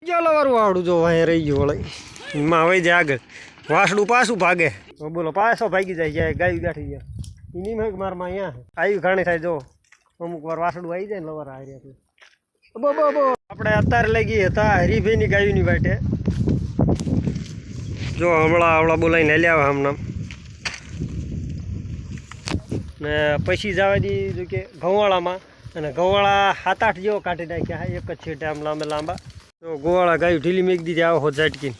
ચાલો વારું આવડું જો અહીંયા રહી ગયું વળી એમાં વહી જાય આગળ વાસડું પાછું ભાગે બોલો પાછો ભાગી જાય ગાયું બેઠી જાય એની મેં મારમાં અહીંયા આવ્યું ઘાણી થાય જો અમુક વાર વાસડું આવી જાય ને લવાર આવી રહ્યા બો આપણે અત્યારે લઈ ગઈ હતા હરીભાઈની ગાયુંની વાટે જો હમણાં બોલાવીને લ્યાવા હમણાં ને પછી જવા દી જો કે ઘઉંવાળામાં અને ઘઉંવાળા 7-8 જેવો કાઢી નાખ્યા એક જ છેટે આમ લાંબા તો ગોવાળા ગાયું ઢીલી મેક દીધી આવો હોત ઝાટકીને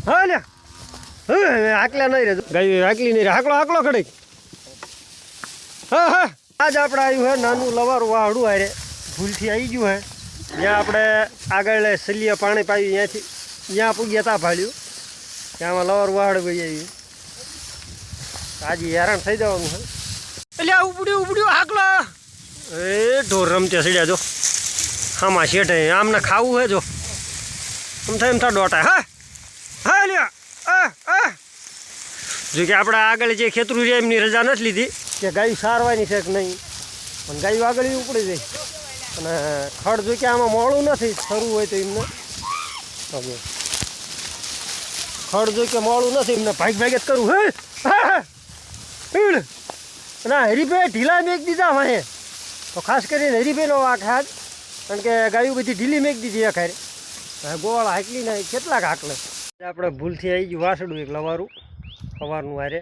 હા લ્યા આકલા નહીં રે ગાયું આકલી નહીં રે હાકલો ખડે હા આજ આપણે આવ્યું હે નાનું લવારું વાહડું હારે ભૂલથી આવી ગયું હે જ્યાં આપણે આગળ સલિયા પાણી પાયું ત્યાંથી ત્યાં પૂગ્યા તા ભાળ્યું ત્યાંમાં લવારું વાહડું ગઈ આવ્યું આજે હેરાન થઈ જવાનું હે એટલે ઉપડ્યું હાકલો એ ઢોર રમતે સડ્યા જો આમાં શેઠે આમને ખાવું હે જો આમ થાય ડોટા હા લ્યા જો કે આપણે આગળ જે ખેતરું છે એમની રજા નથી લીધી કે ગાયું સારવાની છે કે નહીં પણ ગાયું આગળ ઉપડી જાય અને ખડ જો કે આમાં મોડું નથી ખરું હોય તો એમને ખડ જો કે મોડું નથી એમને ભાગ જ કરવું હે ના હરીભાઈ ઢીલા મેક દીધા વાહે તો ખાસ કરીને હરીભાઈનો વાંક હાથ કારણ કે ગાયું બધી ઢીલી મેક દીધી આખારે ગોવાળા હાકલી ને કેટલાક હાકલે આપણે ભૂલથી આવી ગયું વાસડું એક લવારું સવારનું હારે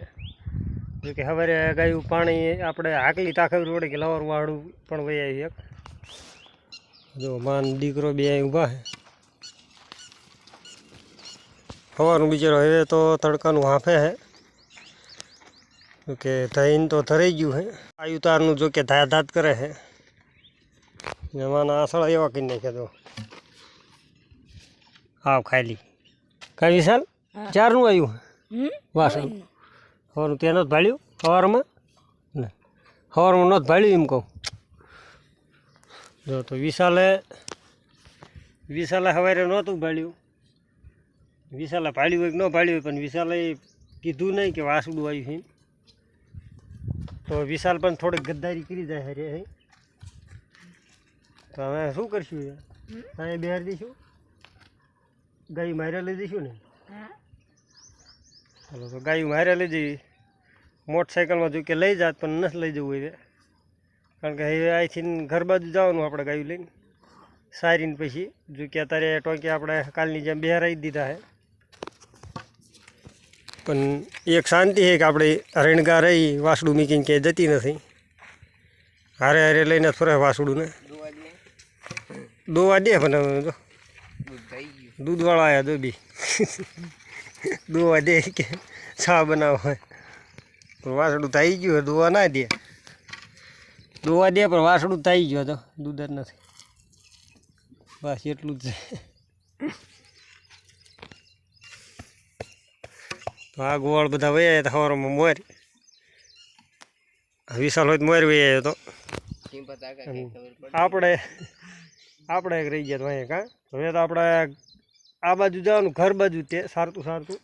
જો કે સવારે ગાયું પાણી આપણે હાકલી તા ખબર પડે કે લવારું વાળું પણ વહી આવ્યું એક જો માન દીકરો બે અહીં ઊભા છે સવારનું બિચારો હવે તો તડકાનું હાંફે છે જો કે ધઈને તો ધરાઈ ગયું છે આયુ તારનું જો કે ધાત કરે છે એમાંના આસળા એવા કરી નાખ્યા તો હાવ ખાલી કઈ વિશાલ ચારનું આવ્યું વાસણું સવારનું ત્યાં નથી ભાળ્યું સવારમાં ને સવારમાં નથી ભાળ્યું એમ કહું જો તો વિશાલે સવારે નહોતું ભાળ્યું વિશાલે ભાળ્યું હોય કે ન ભાળ્યું હોય પણ વિશાલે કીધું નહીં કે વાસડું આવ્યું છે તો વિશાલ પણ થોડીક ગદ્દારી કરી જાય હરે તો હવે શું કરશું અહીંયા બહાર દઈશું ગાયું માર્યા લઈ જઈશું ને ચાલો તો ગાયું માર્યા લઈ જઈએ મોટરસાઇકલમાં જો કે લઈ જાત પણ નથી લઈ જવું હવે કારણ કે હવે અહીંથી ઘર બાજુ જવાનું આપણે ગાયું લઈને સારીને પછી જો કે અત્યારે ટોંકી આપણે કાલની જેમ બહારાવી દીધા છે પણ એક શાંતિ છે કે આપણે રેણગા રહી વાસડું મીકીને ક્યાંય જતી નથી હારે લઈને ફરે વાસડું ને દોવા દે પણ જો દૂધવાળા આવ્યા દોબી દોવા દે કે ચા બનાવો હોય પણ વાસડું થઈ ગયું હોય દોવા ના દે દોવા દે પણ વાસડું થઈ ગયું તો દૂધ જ નથી બસ એટલું જ છે તો આ ગોવાળ બધા વયા હતા સવારમાં મોર વિશાલ હોય તો મોર વયા તો આપણે એક રહી ગયા તો અહીંયા કાં હવે તો આપણે આ બાજુ જવાનું ઘર બાજુ તે સારતું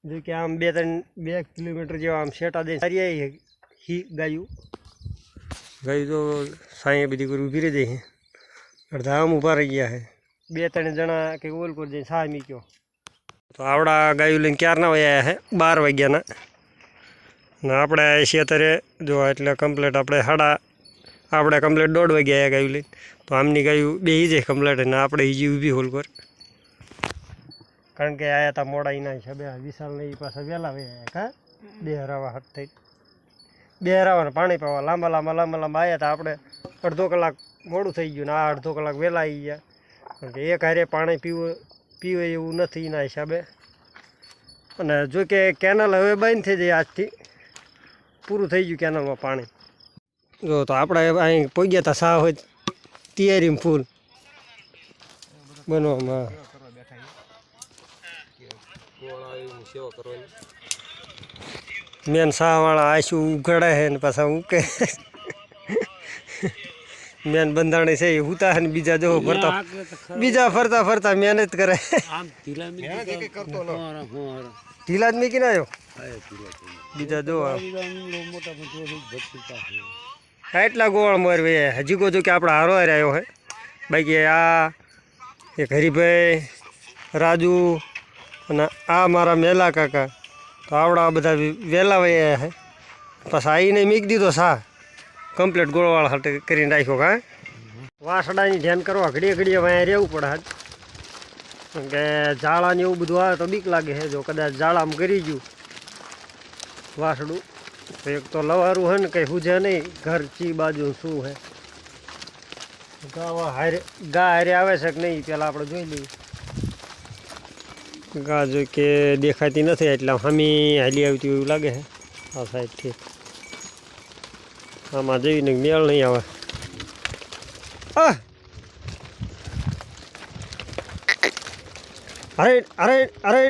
જો કે આમ 2 કિલોમીટર જેવા આમ શેટા દઈ સારી આવી હી ગાયું તો સાંઈ બધી કરી ઊભી રહી જાય અડધા આમ ઊભા રહી ગયા છે 2-3 જણા કે ઓલ પર જઈને સા મીક્યો તો આવડા ગાયું લઈને ક્યારના વયા છે 12 વાગ્યાના ને આપણે છીએ અત્યારે જો એટલે કમ્પ્લેટ આપણે કમ્પ્લેટ 1:30 વાગે આવ્યા ગાયું લઈને તો આમની ગાયું બેસી જાય કમ્પ્લેટ અને આપણે હીજી ઊભી હોલ પર કારણ કે આયા હતા મોડા એના હિસાબે વિશાલને એ પાછા વહેલા વયા કા બે હરાવા હાથ થઈ બે હરાવાને પાણી પાવા લાંબા આવ્યા હતા આપણે અડધો કલાક મોડું થઈ ગયું ને આ અડધો કલાક વહેલા આવી ગયા કારણ કે એક હારે પાણી પીવે એવું નથી એના હિસાબે અને જો કે કેનલ હવે બંધ થઈ જાય આજથી પૂરું થઈ ગયું કેનલમાં પાણી જો તો આપણે અહીં પહોંચ્યા હતા સા હોય તૈયારીમાં ફૂલ બનવામાં મેન સાવાળા આશું ઉઘાડે છે ને પાછા ઉકે મેન બંધાણી છે એ હુતા છે ને બીજા જો ફરતા મહેનત કરે ઢીલા જ મીકીને આવ્યો બીજા જો એટલા ગોળ મારવે હજી કહું કે આપણે હારો આવ્યો હે બાકી આ એક હરિભાઈ રાજુ અને આ મારા મેલા કાકા તો આવડા બધા વહેલા વયા હે પછી આવીને મીક દીધો સા કમ્પ્લીટ ગોળવાળા હાટે કરીને રાખ્યો કાં વાસડાની ધ્યાન કરવા ઘડીએ ઘડીએ વાંયા રહેવું પડે હાથ કે ઝાડાને એવું બધું આવે તો બીક લાગે છે જો કદાચ ઝાડામાં કરી ગયું વાસડું તો એક તો લવારું હે ને કંઈ હુજે નહીં ઘર ચી બાજુ શું હે ગા હારે આવે છે કે નહીં પહેલાં આપણે જોઈ લઈએ ગા જો કે દેખાતી નથી એટલે હામી હાલી આવતી એવું લાગે છે આ સાઈડથી આમાં જઈને મેળ નહીં આવે અરે અરે અરે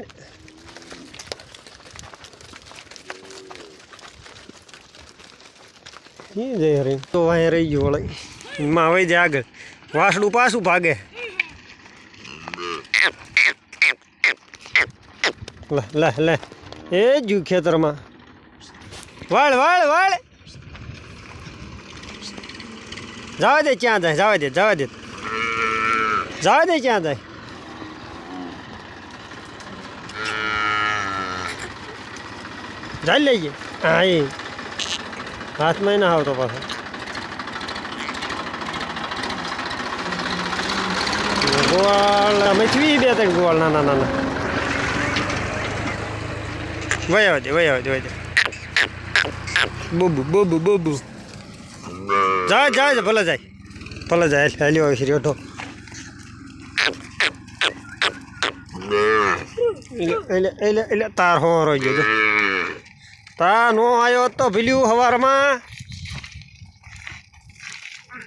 જય હરે તો અહીંયા રહી ગયું વળી માં વહી જાય આગળ વાસડું પાછું ભાગે લે લે લે એ જ ખેતરમાં વાળ વાળ વાળ જવા દે ક્યાં જાય જવા દે જવા દે જવા દે ક્યાં જાય જાય લઈએ હા એ હાથમાં ના આવતો પાછો ગોવાળ મચવી બે ત્રણ ગોવાળ નાના નાના વયા દે વયા દે વયા દે બોબુ બોબુ બોબુ જાય જાય ભલે જાય હાલ્યો આવે છે રેઠો એટલે તાર હો રોઈ ગયો તા નો આવ્યો તો ભીલ્યું સવારમાં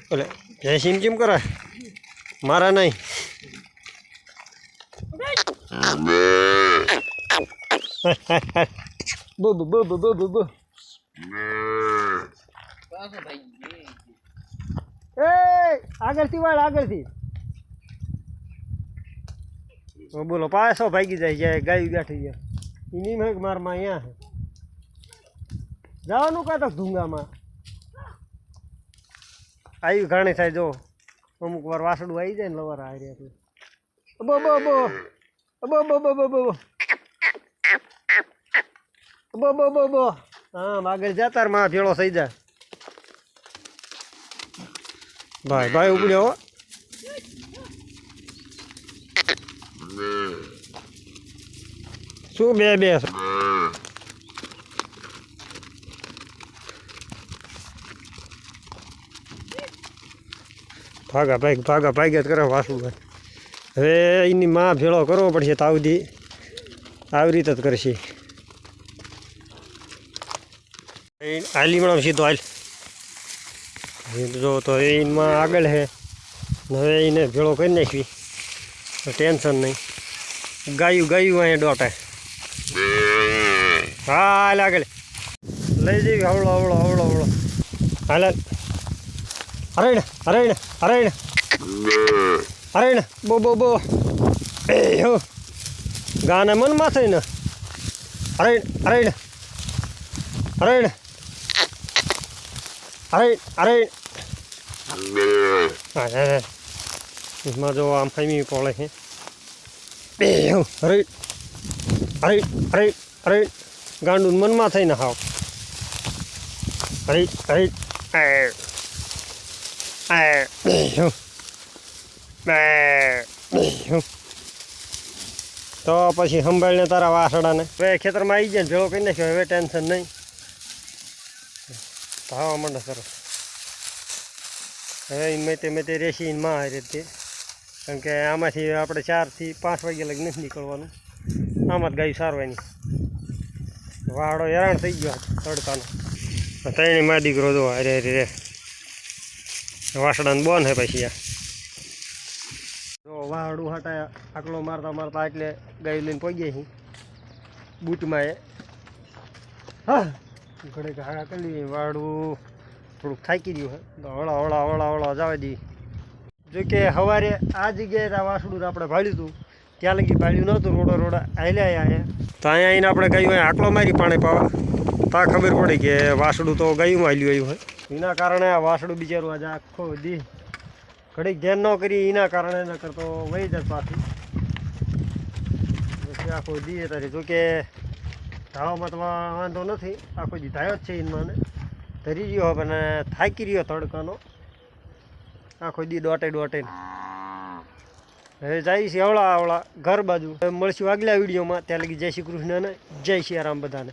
એટલે જય સીમ ચીમ કરે મારા નહીં બોબુ બોબુ બોબુ બો એ આગળથી વાળ આગળથી બોલો પાછો ભાગી જાય ગાયું બેઠી ગયા એની મેં મારમાં અહીંયા છે જવાનું કાં તો ધૂંગામાં આવી ઘણી થાય જો અમુક વાર વાસડું આવી જાય ને લવાર આવી રહ્યા બો બો બો બો બો બો બો બો બો બો બો બો હા આગળ જતા માં ભેળો થઈ જાય ભાઈ ભાઈ ઉપડ્યો શું બે બે ભાગા ભાગ્યા જ કરે વાસુભાઈ હવે એની માં ભેળો કરવો પડશે તો આવી રીતે જ કરશે લીમડા સીધો હાલ જો તો એમાં આગળ છે હવે એને ભેળો કરી નાખવી ટેન્શન નહીં ગાયું અહીંયા ડોટે હા હાલ આગળ લઈ જઈએ હવળો હવળો હવળો હવળો હાલ અરે ને બો બો બો એ હો ગાને મનમાં થઈ ને અરે એમાં જો આમ ફાઈમી પડે છે બે અરે ગાંડું મનમાં થઈને હાવ તો પછી સંભાળીને તારા વાસડાને હવે ખેતરમાં આવી જાય ને ભેળો કરી નાખ્યો હવે ટેન્શન નહીં ભાવા માંડે સરસ હવે મેં તે રેસી માં હારે તે કારણ કે આમાંથી આપણે 4 થી 5 વાગ્યા લગી નથી નીકળવાનું આમાં જ ગાયું સારવાની વાડો હેરાન થઈ ગયો તડકાનો ત્રણેય માં દીકરો જો અરે રે વાસડાને બોન હે પછી જો વાહડું હટાયા આકલો મારતા એટલે ગાયું લઈને પહોંચીએ છીએ બૂટમાં એ હા ઘડે હાડા કરી વાહડું થોડુંક થાકી ગયું હે તો હવળા જવા દઈએ જોકે સવારે આ જગ્યાએ આ વાસડું આપણે ભાળ્યું હતું ત્યાં લગી ભાળ્યું નહોતું રોડા હાલ્યા અહીંયા તો અહીંયા આવીને આપણે ગાયું આકલો મારી પાણી પાવા તા ખબર પડી કે વાસડું તો ગાયું હાલ્યું આવ્યું હોય એના કારણે આ વાસડું બિચારું આજે આખો દી ઘડીક ધ્યાન ન કરી એના કારણે ન કરતો વહી જાય પાછું પછી આખો દી તારી જોકે ધાવામાં તો વાંધો નથી આખો દી ધાયો જ છે એમાં ધરી રહ્યો હવે ને થાકી રહ્યો તડકાનો આખો દી દોટે હવે જાય છે આવળા ઘર બાજુ મળશું આગલા વિડીયોમાં ત્યાં લગી જય શ્રી કૃષ્ણ ને જય શ્રી રામ બધાને.